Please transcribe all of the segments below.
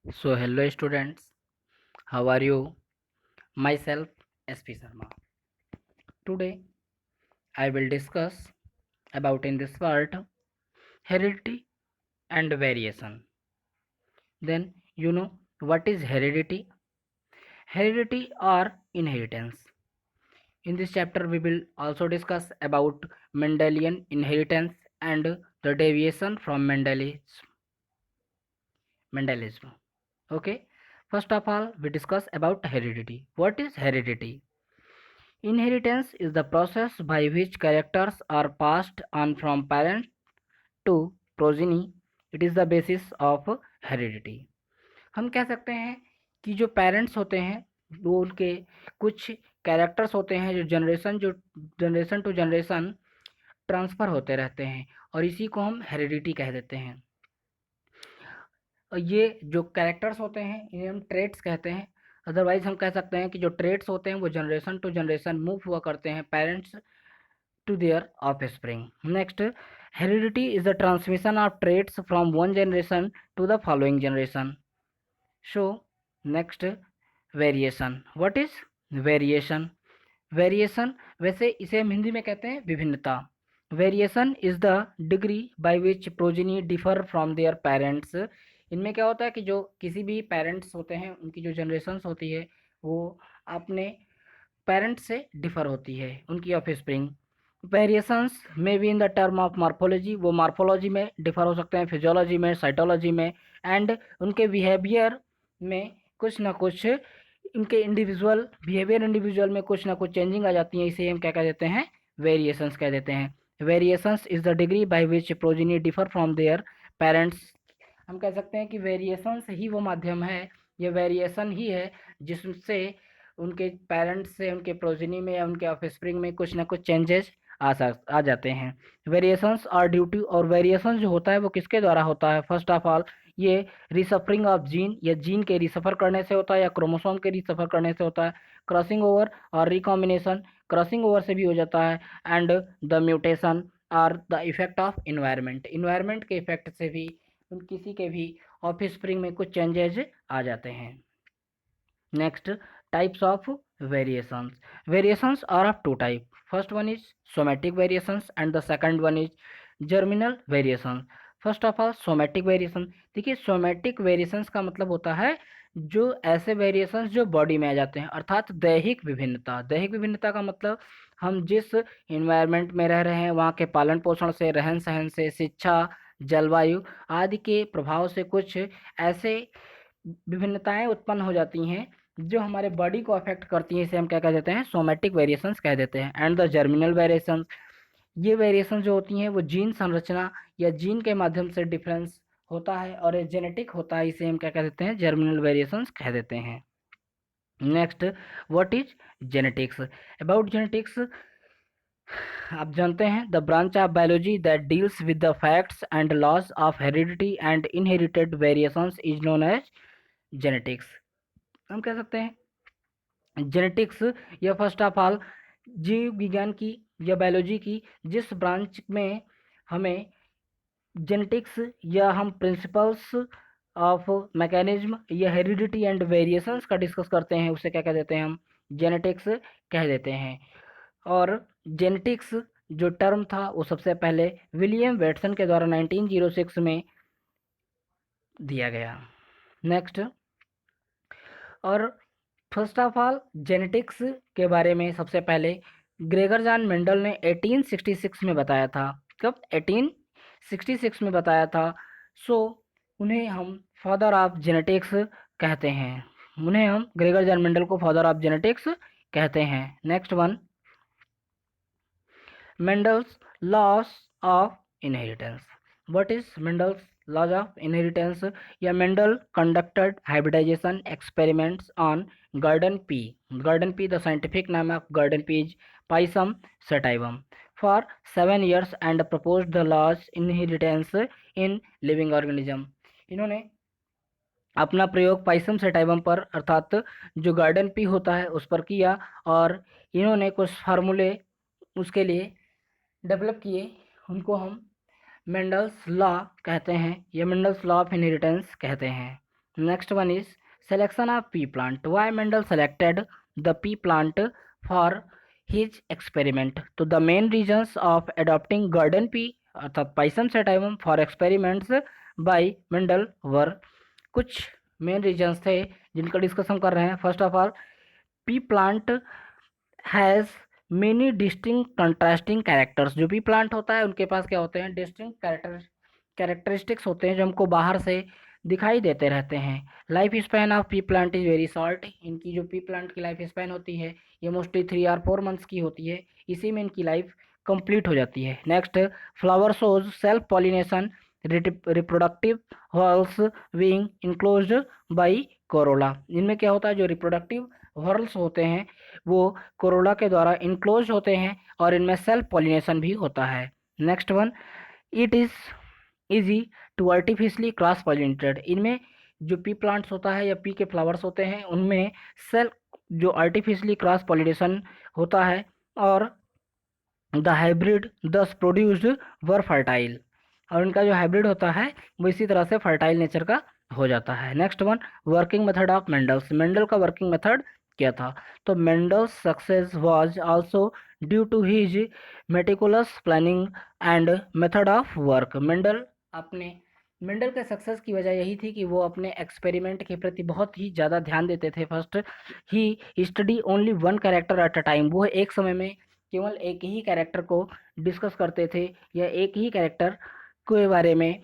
So hello students, how are you? Myself SP Sharma. Today I will discuss about in this world heredity and variation. Then you know what is heredity? Heredity or inheritance. In this chapter we will also discuss about Mendelian inheritance and the deviation from Mendelism. Okay. First of all, we discuss about heredity. What is heredity? Inheritance is the process by which characters are passed on from parent to progeny. It is the basis of heredity. हम कह सकते हैं कि जो parents होते हैं वो उनके कुछ कैरेक्टर्स होते हैं जो जनरेशन टू जनरेशन ट्रांसफ़र होते रहते हैं और इसी को हम हेरिडिटी कह देते हैं। और ये जो कैरेक्टर्स होते हैं इन्हें हम ट्रेट्स कहते हैं। अदरवाइज हम कह सकते हैं कि जो ट्रेट्स होते हैं वो जनरेशन टू जनरेशन मूव हुआ करते हैं parents to their offspring. Next, heredity is the transmission of traits from one generation to the following generation. So, next, variation. What is variation? Variation वैसे इसे हम हिंदी में कहते हैं विभिन्नता. Variation is the degree by which progeny differ from their parents. इनमें क्या होता है कि जो किसी भी पेरेंट्स होते हैं उनकी जो जनरेशन्स होती है वो अपने पेरेंट्स से डिफर होती है उनकी ऑफस्प्रिंग। वेरिएशंस में भी in the term of morphology, वो मार्फोलॉजी में डिफर हो सकते हैं, फिजियोलॉजी में, साइटोलॉजी में, एंड उनके बिहेवियर में कुछ ना कुछ इनके इंडिविजुअल में कुछ ना कुछ चेंजिंग आ जाती हैं। इसे हम क्या कह देते हैं? वेरिएशंस कह देते हैं। Variations is the degree by which progeny differ from their parents. हम कह सकते हैं कि वेरिएशंस ही वो माध्यम है, ये वेरिएशन ही है जिससे उनके पेरेंट्स से उनके प्रोजेनी में या उनके ऑफस्प्रिंग में कुछ ना कुछ चेंजेस आ जाते हैं। वेरिएशंस आर ड्यू टू, और वेरिएशन जो होता है वो किसके द्वारा होता है? फर्स्ट ऑफ ऑल ये रिसफरिंग ऑफ जीन, या जीन के रिसफर करने से होता है या क्रोमोसोम के रिसफर करने से होता है। क्रॉसिंग ओवर और रिकॉम्बिनेशन, क्रॉसिंग ओवर से भी हो जाता है, and the mutation are the effect of environment, environment के इफेक्ट से भी किसी के भी ऑफस्प्रिंग में कुछ चेंजेस आ जाते हैं। Next, types of variations. Variations are of two types. First one is somatic variations and the second one is germinal variations. First of all somatic variation. देखिए सोमेटिक वेरिएशंस का मतलब होता है जो ऐसे वेरिएशंस जो बॉडी में आ जाते हैं, अर्थात दैहिक विभिन्नता। दैहिक विभिन्नता का मतलब हम जिस इन्वायरमेंट में रह रहे हैं वहाँ के पालन पोषण से, रहन सहन से, शिक्षा, जलवायु आदि के प्रभाव से कुछ ऐसे विभिन्नताएं उत्पन्न हो जाती हैं जो हमारे बॉडी को अफेक्ट करती हैं। इसे हम क्या कह देते हैं? सोमेटिक वेरिएशंस कह देते हैं। एंड द जर्मिनल वेरिएशंस, ये वेरिएशन जो होती हैं वो जीन संरचना या जीन के माध्यम से डिफरेंस होता है और ये जेनेटिक होता है। इसे हम क्या कह देते हैं? जर्मिनल वेरिएशंस कह देते हैं। Next, what is genetics? About genetics, आप जानते हैं the branch of biology that deals with the facts and laws of heredity and inherited variations is known as genetics. हम कह सकते हैं जेनेटिक्स या फर्स्ट ऑफ ऑल जीव विज्ञान की या बायोलॉजी की जिस ब्रांच में हमें जेनेटिक्स या हम प्रिंसिपल्स ऑफ मैकेनिज्म या हेरिडिटी एंड वेरिएशंस का डिस्कस करते हैं उसे क्या कह देते हैं? हम जेनेटिक्स कह देते हैं। और जेनेटिक्स जो टर्म था वो सबसे पहले विलियम वेटसन के द्वारा 1906 में दिया गया। नेक्स्ट, और फर्स्ट ऑफ ऑल जेनेटिक्स के बारे में सबसे पहले ग्रेगर जॉन मेंडल ने 1866 में बताया था। कब? 1866 में बताया था। सो उन्हें हम फादर ऑफ जेनेटिक्स कहते हैं। उन्हें हम ग्रेगर जॉन मेंडल को फादर ऑफ जेनेटिक्स कहते हैं। Next one, Mendel's laws of inheritance. What is Mendel's laws of inheritance? या Mendel conducted hybridisation experiments on garden pea. Garden pea, the scientific नाम of garden pea is Pisum sativum, for 7 years and propose the laws inheritance in living organism. इन्होंने अपना प्रयोग Pisum sativum पर अर्थात जो garden pea होता है उस पर किया और इन्होंने कुछ फार्मूले उसके लिए डेवलप किए। उनको हम मेंडल्स लॉ कहते हैं या मेंडल्स लॉ ऑफ इनहेरिटेंस कहते हैं। Next one is selection of pea plant. Why Mendel selected the pea plant for his experiment? तो the main reasons of adopting garden pea अर्थात Pisum sativum for experiments by Mendel were, कुछ main reasons थे जिनका discussion कर रहे हैं. First of all, pea plant has many distinct contrasting characters. जो pea plant होता है उनके पास क्या होते हैं, डिस्टिंक्ट कैरेक्टरिस्टिक्स होते हैं जो हमको बाहर से दिखाई देते रहते हैं. Life span of P plant is very short. इनकी जो पी प्लांट की लाइफ स्पैन होती है ये मोस्टली 3 or 4 मंथ्स की होती है. इसी में इनकी लाइफ कंप्लीट हो जाती है. Next, flower shows self pollination reproductive whorls being enclosed by corolla. इनमें क्या होता है, जो रिप्रोडक्टिव हॉर्ल्स होते हैं वो कोरोला के द्वारा इनक्लोज होते हैं और इनमें सेल्फ पॉलिनेशन भी होता है. Next one, it is easy to artificially cross pollinated. इनमें जो पी प्लांट्स होता है या पी के फ्लावर्स होते हैं उनमें सेल्फ जो आर्टिफिशियली क्रॉस पॉलिनेशन होता है और द हाइब्रिड दस प्रोड्यूस्ड वर फर्टाइल, और इनका जो हाइब्रिड होता है वो इसी तरह से फर्टाइल नेचर का हो जाता है. Next one, working method of Mendel's. Mendel का वर्किंग मेथड क्या था? तो Mendel's success was also due to his meticulous planning and method of work. Mendel के सक्सेस की वजह यही थी कि वो अपने एक्सपेरिमेंट के प्रति बहुत ही ज़्यादा ध्यान देते थे. First, he study only one character at a time. वो एक समय में केवल एक ही कैरेक्टर को डिस्कस करते थे या एक ही कैरेक्टर के बारे में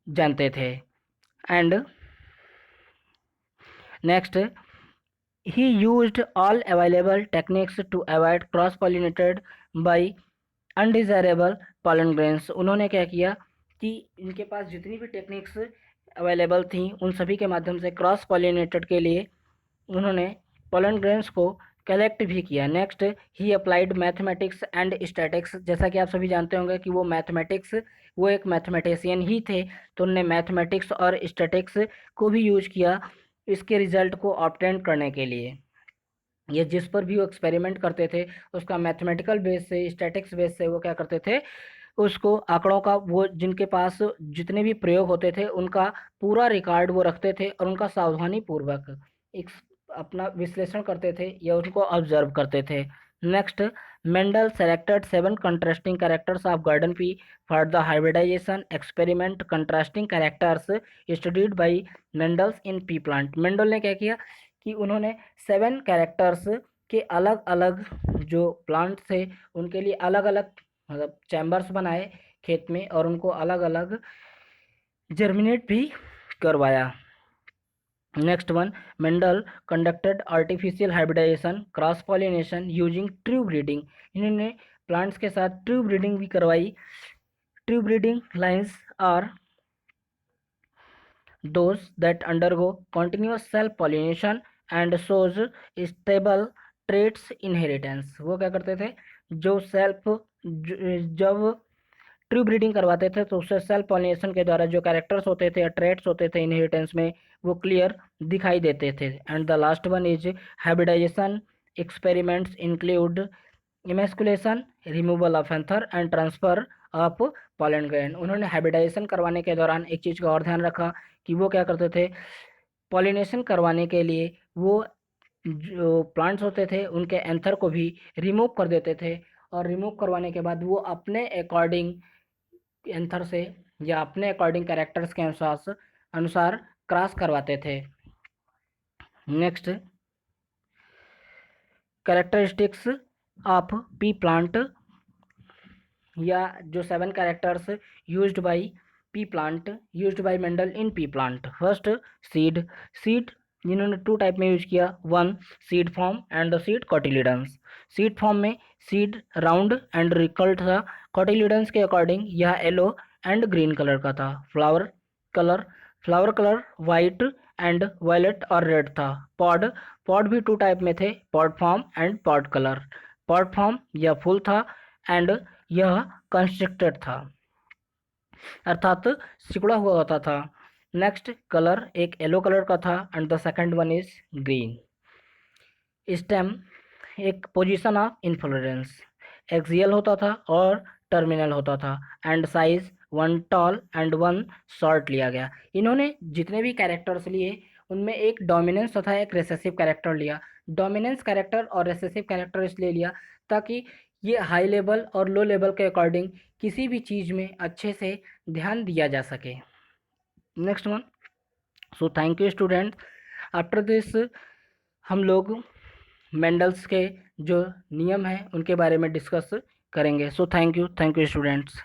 जानते थे. And next, he used all available techniques to avoid cross pollinated by undesirable pollen grains. उन्होंने क्या किया कि इनके पास जितनी भी टेक्निक्स अवेलेबल थी उन सभी के माध्यम से क्रॉस पॉलिनेटेड के लिए उन्होंने पॉलन ग्रेन्स को कलेक्ट भी किया. Next, he applied mathematics and statics. जैसा कि आप सभी जानते होंगे कि वो एक मैथमेटिशियन ही थे, तो उन्होंने मैथमेटिक्स और स्टैटिक्स को भी यूज किया इसके रिजल्ट को ऑब्टेन करने के लिए. ये जिस पर भी वो एक्सपेरिमेंट करते थे उसका मैथमेटिकल बेस से, स्टैटिक्स बेस से वो क्या करते थे, उसको आंकड़ों का वो जिनके पास जितने भी प्रयोग होते थे उनका पूरा रिकॉर्ड वो रखते थे और उनका सावधानी पूर्वक एक अपना विश्लेषण करते थे या उनको ऑब्जर्व करते थे. Next, Mendel selected 7 contrasting characters of garden pea for the hybridization experiment. Contrasting characters studied by Mendel's in pea plant. Mendel ने क्या किया कि उन्होंने 7 कैरेक्टर्स के अलग अलग जो प्लांट थे उनके लिए अलग अलग मतलब चैम्बर्स बनाए खेत में और उनको अलग अलग जर्मिनेट भी करवाया. Next one, Mendel conducted artificial hybridization cross pollination using true breeding. इन्होंने प्लांट्स के साथ ट्रू ब्रीडिंग भी करवाई. True breeding lines are those that undergo continuous self pollination and shows stable traits inheritance. वो क्या करते थे, जो जब ट्रू ब्रीडिंग करवाते थे तो उससे सेल्फ पॉलिनेशन के द्वारा जो कैरेक्टर्स होते थे या ट्रेट्स होते थे इनहेरिटेंस में वो क्लियर दिखाई देते थे. And the last one is hybridization experiments include emasculation, removal of anther and transfer of pollen grain. उन्होंने हाइब्रिडाइजेशन करवाने के दौरान एक चीज़ का और ध्यान रखा कि वो क्या करते थे, पॉलिनेशन करवाने के लिए वो जो प्लांट्स होते थे उनके एंथर को भी रिमूव कर देते थे और रिमूव करवाने के बाद वो अपने अकॉर्डिंग एंथर से या अपने अकॉर्डिंग कैरेक्टर्स के अनुसार अनुसार क्रॉस करवाते थे. Next, characteristics of P plant या जो 7 characters used by P plant used by Mendel in pea plant. First, seed जिन्होंने 2 टाइप में यूज किया. One, seed form and the seed cotyledons. Seed form में सीड राउंड एंड रिकल्ट था. Cotyledons के according यह yellow and green colour का था. Colour flower colour white and violet और रेड था. पॉड भी 2 टाइप में थे, pod form and pod colour. Pod form यह फुल था एंड यह कंस्ट्रक्टेड था अर्थात सिकुड़ा हुआ होता था. नेक्स्ट, कलर एक येलो कलर का था and the second one is green. Stem एक पोजीशन ऑफ इन्फ्लोरेंस एक्सियल होता था और टर्मिनल होता था. And size one tall and one short लिया गया। इन्होंने जितने भी कैरेक्टर्स लिए उनमें एक डोमिनेंस तथा एक रेसेसिव कैरेक्टर लिया। डोमिनेंस कैरेक्टर और रेसेसिव कैरेक्टर इसलिए लिया ताकि ये हाई लेवल और लो लेवल के अकॉर्डिंग किसी भी चीज़ में अच्छे से ध्यान दिया जा सके। Next one. So thank you student. After this हम लोग मेंडल्स के जो नियम हैं उनके बारे में डिस्कस करेंगे। So thank you students.